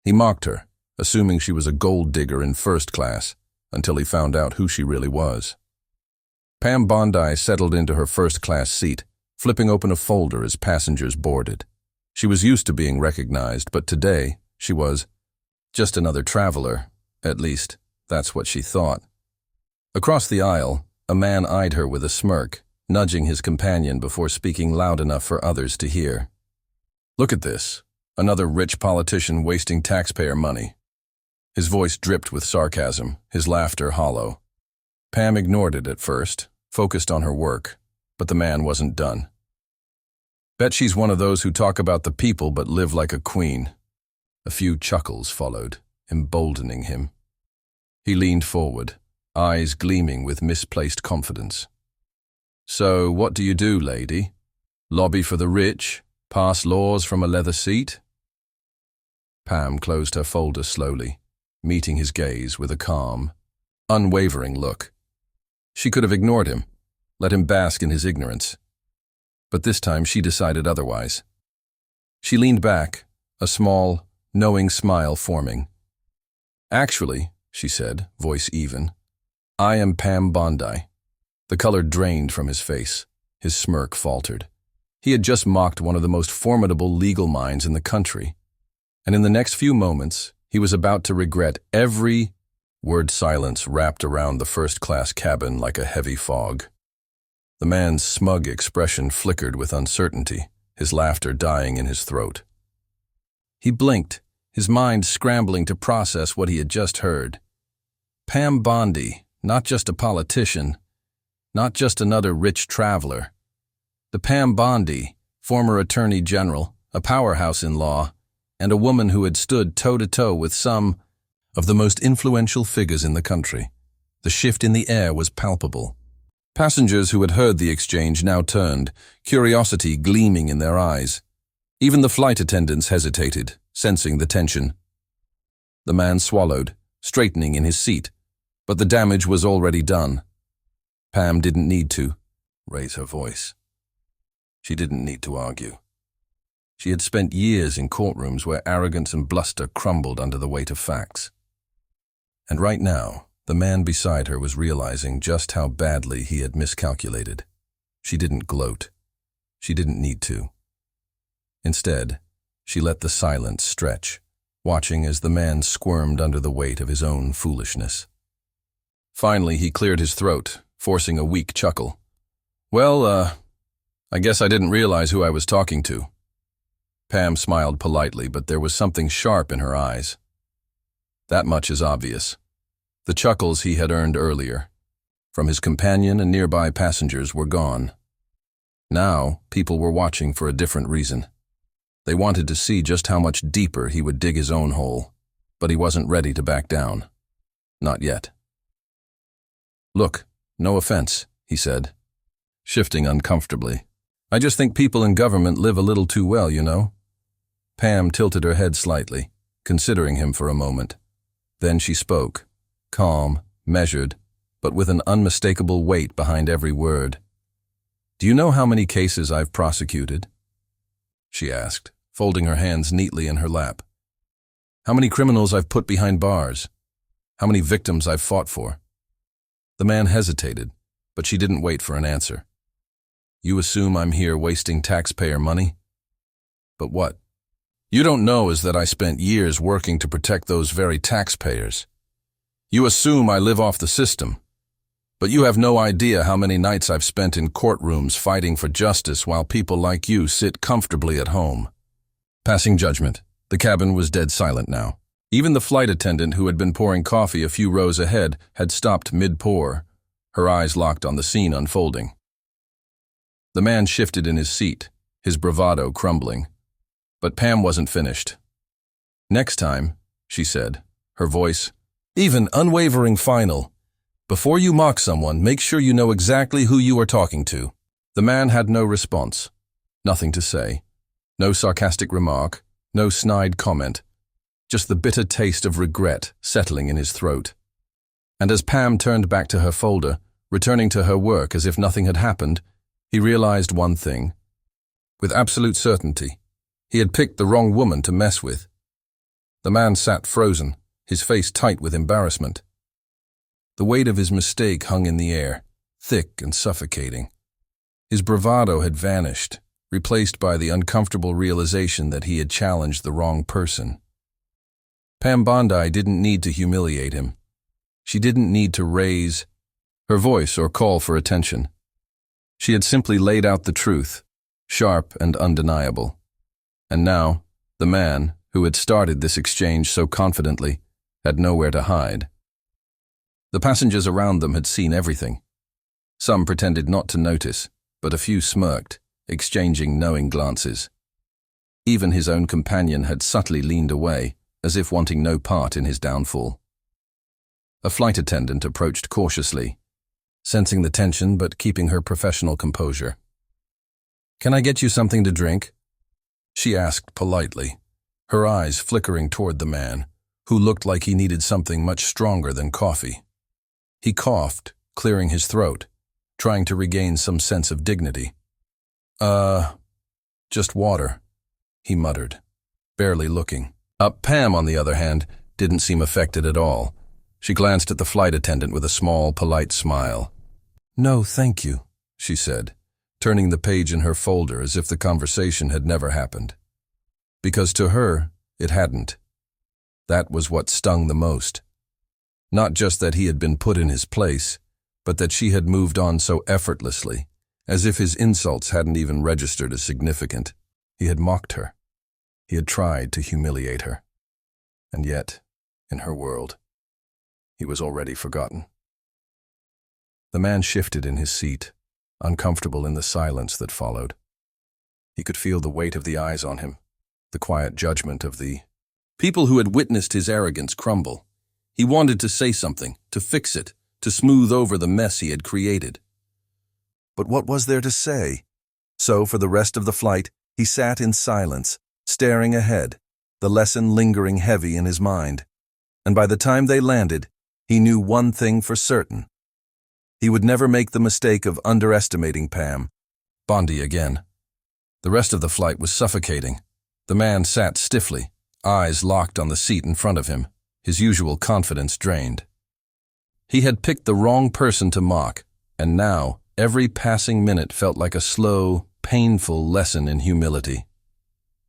He mocked her, assuming she was a gold digger in first class, until he found out who she really was. Pam Bondi settled into her first-class seat, flipping open a folder as passengers boarded. She was used to being recognized, but today she was just another traveler. At least, that's what she thought. Across the aisle, a man eyed her with a smirk, nudging his companion before speaking loud enough for others to hear. "Look at this. Another rich politician wasting taxpayer money." His voice dripped with sarcasm, his laughter hollow. Pam ignored it at first, focused on her work, but the man wasn't done. "Bet she's one of those who talk about the people but live like a queen." A few chuckles followed, emboldening him. He leaned forward, eyes gleaming with misplaced confidence. "So what do you do, lady? Lobby for the rich? Pass laws from a leather seat?" Pam closed her folder slowly, meeting his gaze with a calm, unwavering look. She could have ignored him, let him bask in his ignorance. But this time she decided otherwise. She leaned back, a small, knowing smile forming. "Actually," she said, voice even, "I am Pam Bondi." The color drained from his face. His smirk faltered. He had just mocked one of the most formidable legal minds in the country, and in the next few moments, he was about to regret every word. Silence wrapped around the first-class cabin like a heavy fog. The man's smug expression flickered with uncertainty, his laughter dying in his throat. He blinked, his mind scrambling to process what he had just heard. Pam Bondi, not just a politician, not just another rich traveler. The Pam Bondi, former attorney general, a powerhouse in law, and a woman who had stood toe-to-toe with some of the most influential figures in the country. The shift in the air was palpable. Passengers who had heard the exchange now turned, curiosity gleaming in their eyes. Even the flight attendants hesitated, sensing the tension. The man swallowed, straightening in his seat, but the damage was already done. Pam didn't need to raise her voice. She didn't need to argue. She had spent years in courtrooms where arrogance and bluster crumbled under the weight of facts. And right now, the man beside her was realizing just how badly he had miscalculated. She didn't gloat. She didn't need to. Instead, she let the silence stretch, watching as the man squirmed under the weight of his own foolishness. Finally, he cleared his throat, forcing a weak chuckle. "Well, I guess I didn't realize who I was talking to." Pam smiled politely, but there was something sharp in her eyes. That much is obvious. The chuckles he had earned earlier, from his companion and nearby passengers, were gone. Now, people were watching for a different reason. They wanted to see just how much deeper he would dig his own hole, but he wasn't ready to back down. Not yet. "Look, no offense," he said, shifting uncomfortably. "I just think people in government live a little too well, you know." Pam tilted her head slightly, considering him for a moment. Then she spoke, calm, measured, but with an unmistakable weight behind every word. "Do you know how many cases I've prosecuted?" she asked, folding her hands neatly in her lap. "How many criminals I've put behind bars? How many victims I've fought for?" The man hesitated, but she didn't wait for an answer. "You assume I'm here wasting taxpayer money? But what you don't know is that I spent years working to protect those very taxpayers. You assume I live off the system, but you have no idea how many nights I've spent in courtrooms fighting for justice while people like you sit comfortably at home." Passing judgment, the cabin was dead silent now. Even the flight attendant who had been pouring coffee a few rows ahead had stopped mid-pour, her eyes locked on the scene unfolding. The man shifted in his seat, his bravado crumbling. But Pam wasn't finished. "Next time," she said, her voice even unwavering final, "before you mock someone, make sure you know exactly who you are talking to." The man had no response, nothing to say, no sarcastic remark, no snide comment, just the bitter taste of regret settling in his throat. And as Pam turned back to her folder, returning to her work as if nothing had happened, he realized one thing. With absolute certainty, he had picked the wrong woman to mess with. The man sat frozen, his face tight with embarrassment. The weight of his mistake hung in the air, thick and suffocating. His bravado had vanished, replaced by the uncomfortable realization that he had challenged the wrong person. Pam Bondi didn't need to humiliate him. She didn't need to raise her voice or call for attention. She had simply laid out the truth, sharp and undeniable. And now, the man, who had started this exchange so confidently, had nowhere to hide. The passengers around them had seen everything. Some pretended not to notice, but a few smirked, exchanging knowing glances. Even his own companion had subtly leaned away, as if wanting no part in his downfall. A flight attendant approached cautiously, sensing the tension but keeping her professional composure. "Can I get you something to drink?" she asked politely, her eyes flickering toward the man, who looked like he needed something much stronger than coffee. He coughed, clearing his throat, trying to regain some sense of dignity. Just water," he muttered, barely looking. Pam, on the other hand, didn't seem affected at all. She glanced at the flight attendant with a small, polite smile. "No, thank you," she said, turning the page in her folder as if the conversation had never happened. Because to her, it hadn't. That was what stung the most. Not just that he had been put in his place, but that she had moved on so effortlessly, as if his insults hadn't even registered as significant. He had mocked her. He had tried to humiliate her. And yet, in her world, he was already forgotten. The man shifted in his seat, uncomfortable in the silence that followed. He could feel the weight of the eyes on him, the quiet judgment of the people who had witnessed his arrogance crumble. He wanted to say something, to fix it, to smooth over the mess he had created. But what was there to say? So, for the rest of the flight, he sat in silence, staring ahead, the lesson lingering heavy in his mind. And by the time they landed, he knew one thing for certain. He would never make the mistake of underestimating Pam Bondi again. The rest of the flight was suffocating. The man sat stiffly, eyes locked on the seat in front of him, his usual confidence drained. He had picked the wrong person to mock, and now every passing minute felt like a slow, painful lesson in humility.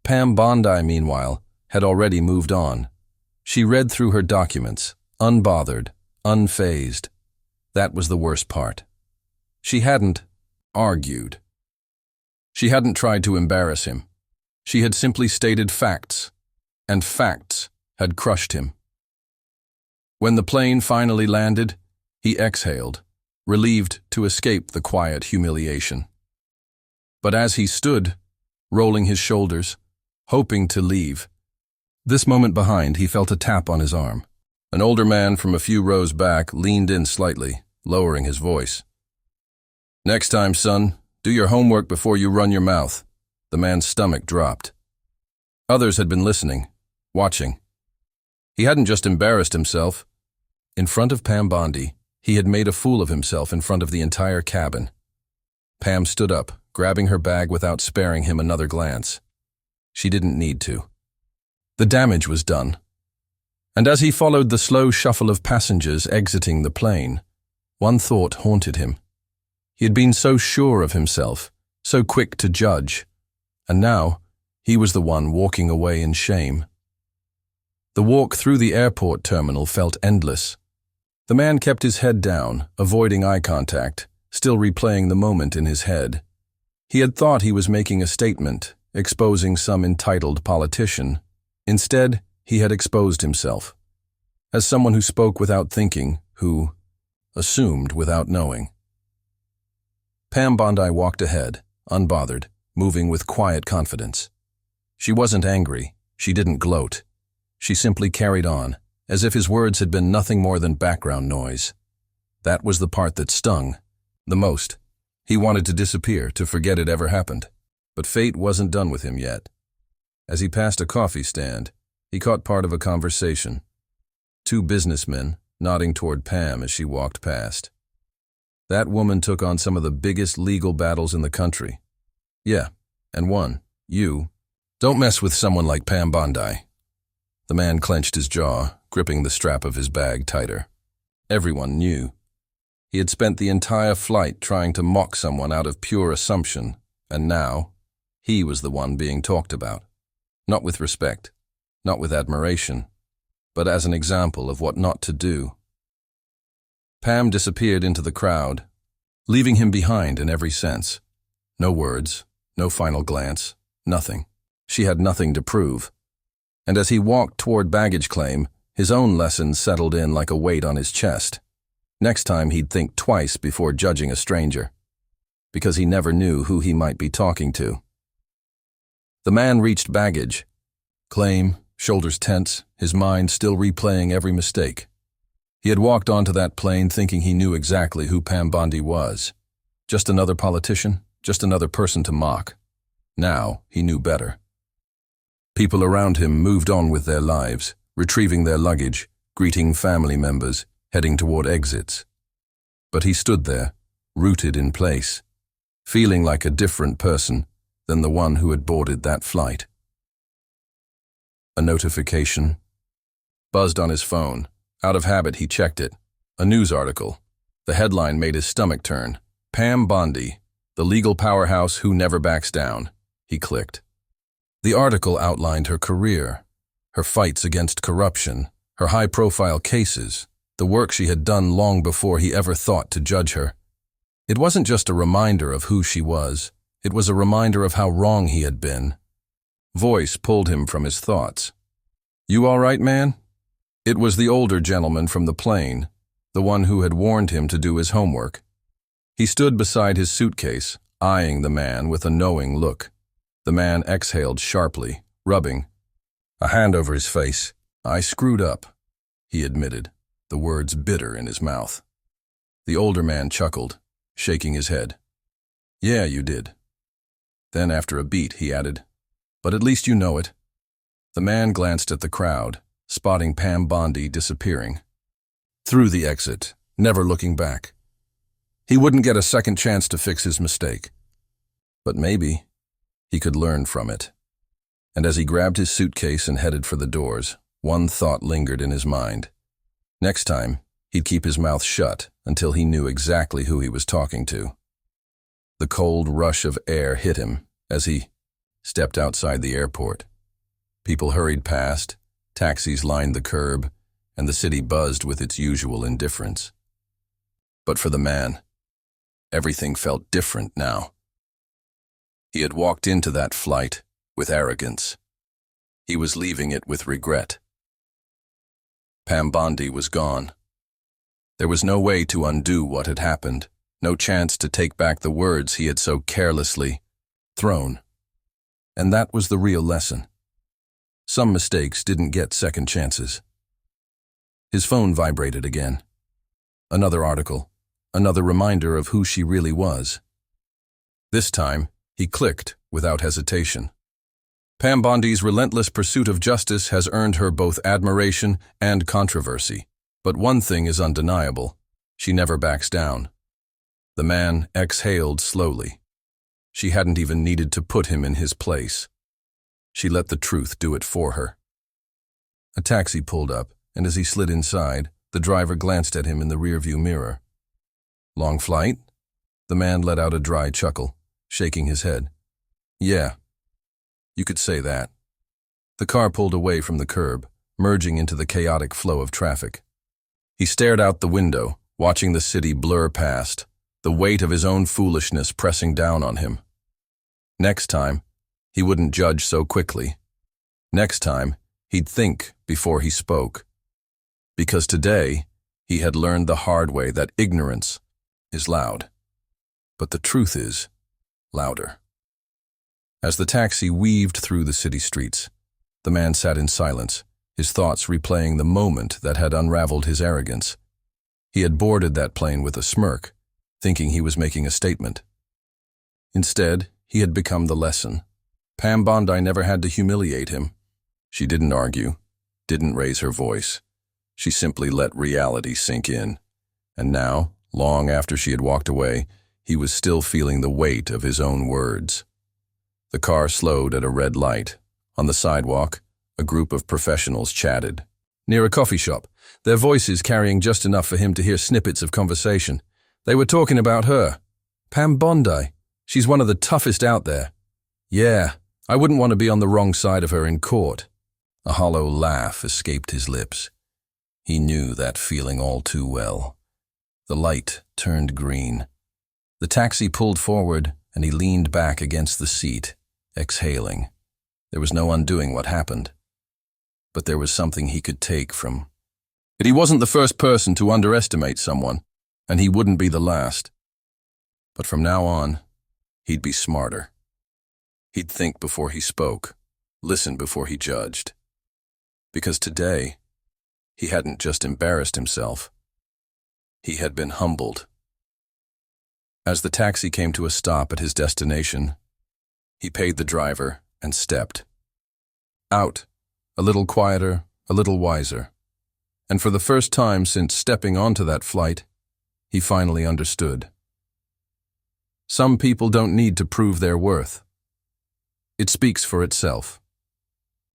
Pam Bondi, meanwhile, had already moved on. She read through her documents, unbothered, unfazed. That was the worst part. She hadn't argued. She hadn't tried to embarrass him. She had simply stated facts, and facts had crushed him. When the plane finally landed, he exhaled, relieved to escape the quiet humiliation. But as he stood, rolling his shoulders, hoping to leave, this moment behind, he felt a tap on his arm. An older man from a few rows back leaned in slightly, lowering his voice. "Next time, son, do your homework before you run your mouth." The man's stomach dropped. Others had been listening, watching. He hadn't just embarrassed himself. In front of Pam Bondi, he had made a fool of himself in front of the entire cabin. Pam stood up, grabbing her bag without sparing him another glance. She didn't need to. The damage was done. And as he followed the slow shuffle of passengers exiting the plane, one thought haunted him. He had been so sure of himself, so quick to judge, and now he was the one walking away in shame. The walk through the airport terminal felt endless. The man kept his head down, avoiding eye contact, still replaying the moment in his head. He had thought he was making a statement, exposing some entitled politician. Instead, he had exposed himself, as someone who spoke without thinking, who assumed without knowing. Pam Bondi walked ahead, unbothered, moving with quiet confidence. She wasn't angry, she didn't gloat. She simply carried on, as if his words had been nothing more than background noise. That was the part that stung the most. He wanted to disappear, to forget it ever happened. But fate wasn't done with him yet. As he passed a coffee stand, he caught part of a conversation. Two businessmen nodding toward Pam as she walked past. That woman took on some of the biggest legal battles in the country. Yeah, and won. You. Don't mess with someone like Pam Bondi. The man clenched his jaw, gripping the strap of his bag tighter. Everyone knew. He had spent the entire flight trying to mock someone out of pure assumption, and now, he was the one being talked about. Not with respect, not with admiration, but as an example of what not to do. Pam disappeared into the crowd, leaving him behind in every sense. No words, no final glance, nothing. She had nothing to prove. And as he walked toward baggage claim, his own lessons settled in like a weight on his chest. Next time he'd think twice before judging a stranger, because he never knew who he might be talking to. The man reached baggage claim, shoulders tense, his mind still replaying every mistake. He had walked onto that plane thinking he knew exactly who Pam Bondi was. Just another politician, just another person to mock. Now he knew better. People around him moved on with their lives, retrieving their luggage, greeting family members, heading toward exits. But he stood there, rooted in place, feeling like a different person than the one who had boarded that flight. A notification buzzed on his phone. Out of habit, he checked it. A news article. The headline made his stomach turn. Pam Bondi, the legal powerhouse who never backs down. He clicked. The article outlined her career, her fights against corruption, her high-profile cases, the work she had done long before he ever thought to judge her. It wasn't just a reminder of who she was. It was a reminder of how wrong he had been. Voice pulled him from his thoughts. "You all right, man?" It was the older gentleman from the plane, the one who had warned him to do his homework. He stood beside his suitcase, eyeing the man with a knowing look. The man exhaled sharply, rubbing a hand over his face. "I screwed up," he admitted, the words bitter in his mouth. The older man chuckled, shaking his head. "Yeah, you did." Then after a beat, he added, "But at least you know it." The man glanced at the crowd, spotting Pam Bondi disappearing. Through the exit, never looking back. He wouldn't get a second chance to fix his mistake. But maybe he could learn from it. And as he grabbed his suitcase and headed for the doors, one thought lingered in his mind. Next time, he'd keep his mouth shut until he knew exactly who he was talking to. The cold rush of air hit him as he stepped outside the airport. People hurried past, taxis lined the curb, and the city buzzed with its usual indifference. But for the man, everything felt different now. He had walked into that flight with arrogance. He was leaving it with regret. Pam Bondi was gone. There was no way to undo what had happened, no chance to take back the words he had so carelessly thrown. And that was the real lesson. Some mistakes didn't get second chances. His phone vibrated again. Another article, another reminder of who she really was. This time, he clicked without hesitation. Pam Bondi's relentless pursuit of justice has earned her both admiration and controversy. But one thing is undeniable: she never backs down. The man exhaled slowly. She hadn't even needed to put him in his place. She let the truth do it for her. A taxi pulled up, and as he slid inside, the driver glanced at him in the rearview mirror. "Long flight?" The man let out a dry chuckle, shaking his head. "Yeah, you could say that." The car pulled away from the curb, merging into the chaotic flow of traffic. He stared out the window, watching the city blur past, the weight of his own foolishness pressing down on him. Next time, he wouldn't judge so quickly. Next time, he'd think before he spoke. Because today, he had learned the hard way that ignorance is loud. But the truth is louder. As the taxi weaved through the city streets, the man sat in silence, his thoughts replaying the moment that had unraveled his arrogance. He had boarded that plane with a smirk, thinking he was making a statement. Instead, he had become the lesson. Pam Bondi never had to humiliate him. She didn't argue, didn't raise her voice. She simply let reality sink in. And now, long after she had walked away, he was still feeling the weight of his own words. The car slowed at a red light. On the sidewalk, A group of professionals chatted. Near a coffee shop, their voices carrying just enough for him to hear snippets of conversation. They were talking about her. Pam Bondi. She's one of the toughest out there. Yeah, I wouldn't want to be on the wrong side of her in court. A hollow laugh escaped his lips. He knew that feeling all too well. The light turned green. The taxi pulled forward, and he leaned back against the seat, exhaling. There was no undoing what happened. But there was something he could take from it. He wasn't the first person to underestimate someone, and he wouldn't be the last. But from now on, he'd be smarter. He'd think before he spoke, listen before he judged. Because today, he hadn't just embarrassed himself. He had been humbled. As the taxi came to a stop at his destination, he paid the driver and stepped out, a little quieter, a little wiser. And for the first time since stepping onto that flight, he finally understood. Some people don't need to prove their worth. It speaks for itself.